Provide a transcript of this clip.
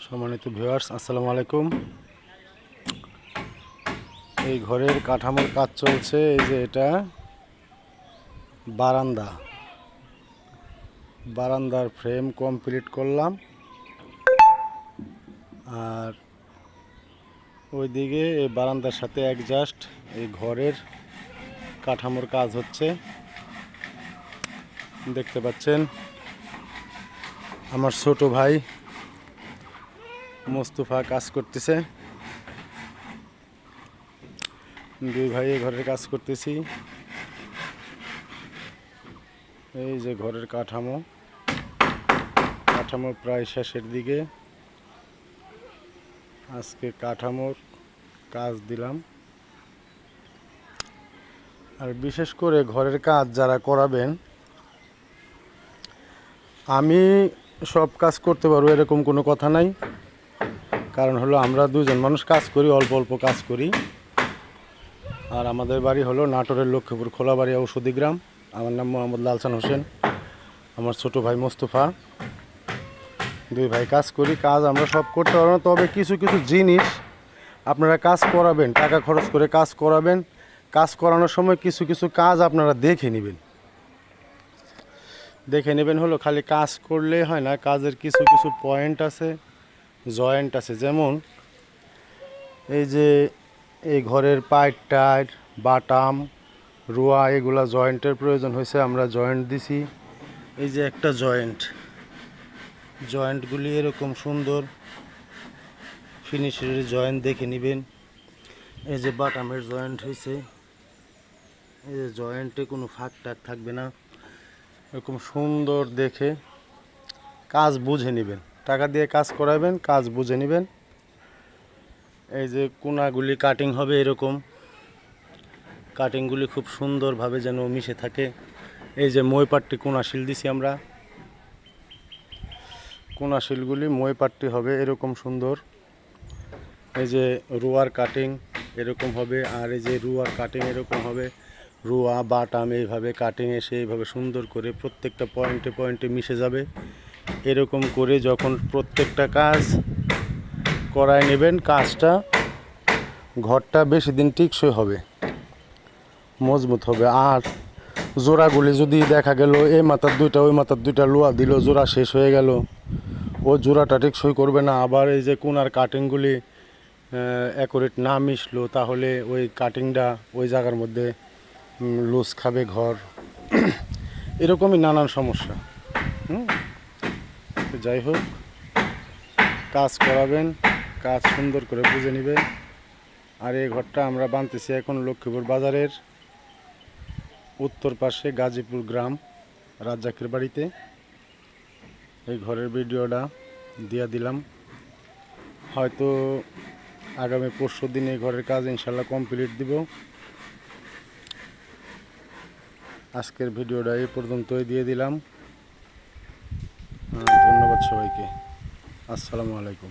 সম্মানিত ভিউয়ার্স, আসসালামু আলাইকুম। এই ঘরের কাঠামোর কাজ চলছে। এই যে এটা বারান্দার ফ্রেম কমপ্লিট করলাম, আর ওইদিকে এই বারান্দার সাথে অ্যাডজাস্ট এই ঘরের কাঠামোর কাজ হচ্ছে। দেখতে পাচ্ছেন আমার ছোট ভাই মোস্তফা কাজ করতেছে। দুই ভাই ঘরের কাজ করতেছি। এই যে ঘরের কাঠামো প্রায় শেষের দিকে। আজকে কাঠামোর কাজ দিলাম। আর বিশেষ করে ঘরের কাজ যারা করাবেন, আমি সব কাজ করতে পারবো এরকম কোনো কথা নাই। কারণ হলো আমরা দুজন মানুষ কাজ করি, অল্প অল্প কাজ করি। আর আমাদের বাড়ি হলো নাটোরের লক্ষ্মীপুর খোলাবাড়ি ঔষধি গ্রাম। আমার নাম মোহাম্মদ লালচান হোসেন, আমার ছোট ভাই মোস্তফা। দুই ভাই কাজ করি। কাজ আমরা সব করতে পারবো না, তবে কিছু কিছু জিনিস আপনারা কাজ করাবেন, টাকা খরচ করে কাজ করাবেন। কাজ করানোর সময় কিছু কিছু কাজ আপনারা দেখে নেবেন। হলো খালি কাজ করলে হয় না, কাজের কিছু কিছু পয়েন্ট আছে, জয়েন্ট আছে। যেমন এই যে এই ঘরের পাইপ টাইট, বাটাম, রুয়া, এগুলা জয়েন্টের প্রয়োজন হয়েছে, আমরা জয়েন্ট দিছি। এই যে একটা জয়েন্টগুলি এরকম সুন্দর ফিনিশের জয়েন্ট দেখে নেবেন। এই যে বাটামের জয়েন্ট হয়েছে, এই যে জয়েন্টে কোনো ফাঁক টাক থাকবে না, এরকম সুন্দর দেখে কাজ বুঝে নেবেন। টাকা দিয়ে কাজ করাবেন, কাজ বুঝে নেবেন। এই যে কোনাগুলি কাটিং হবে, এরকম কাটিংগুলি খুব সুন্দরভাবে যেন মিশে থাকে। এই যে মই পাট্টি কোনাশিল দিছি আমরা, কোনাশিলগুলি মই পাট্টি হবে এরকম সুন্দর। এই যে রুয়ার কাটিং এরকম হবে, আর এই যে রুয়ার কাটিং এরকম হবে। রুয়া বাটাম এইভাবে কাটিং এসে এইভাবে সুন্দর করে প্রত্যেকটা পয়েন্টে পয়েন্টে মিশে যাবে। এরকম করে যখন প্রত্যেকটা কাজ করায় নেবেন, কাজটা ঘরটা বেশি দিন টিকসই হবে, মজবুত হবে। আর জোড়াগুলি যদি দেখা গেল এই মাথার দুইটা ওই মাথার দুইটা লোহা দিল, জোড়া শেষ হয়ে গেল, ও জোড়াটা টেকসই করবে না। আবার এই যে কোনার কাটিংগুলি অ্যাকুরেট না মিশলো, তাহলে ওই কাটিংটা ওই জায়গার মধ্যে লুজ খাবে ঘর, এরকমই নানান সমস্যা। যাই হোক, কাজ করাবেন, কাজ সুন্দর করে বুঝে নেবেন। আর এই ঘরটা আমরা বানতেছি এখন লক্ষ্মীপুর বাজারের উত্তর পাশে গাজীপুর গ্রাম, রাজ্জাকের বাড়িতে। এই ঘরের ভিডিওটা দিয়ে দিলাম। হয়তো আগামী পরশু দিন এই ঘরের কাজ ইনশাল্লাহ কমপ্লিট দিব। আজকের ভিডিওটা এই পর্যন্তই দিয়ে দিলাম। ধন্যবাদ সবাইকে। আসসালামু আলাইকুম।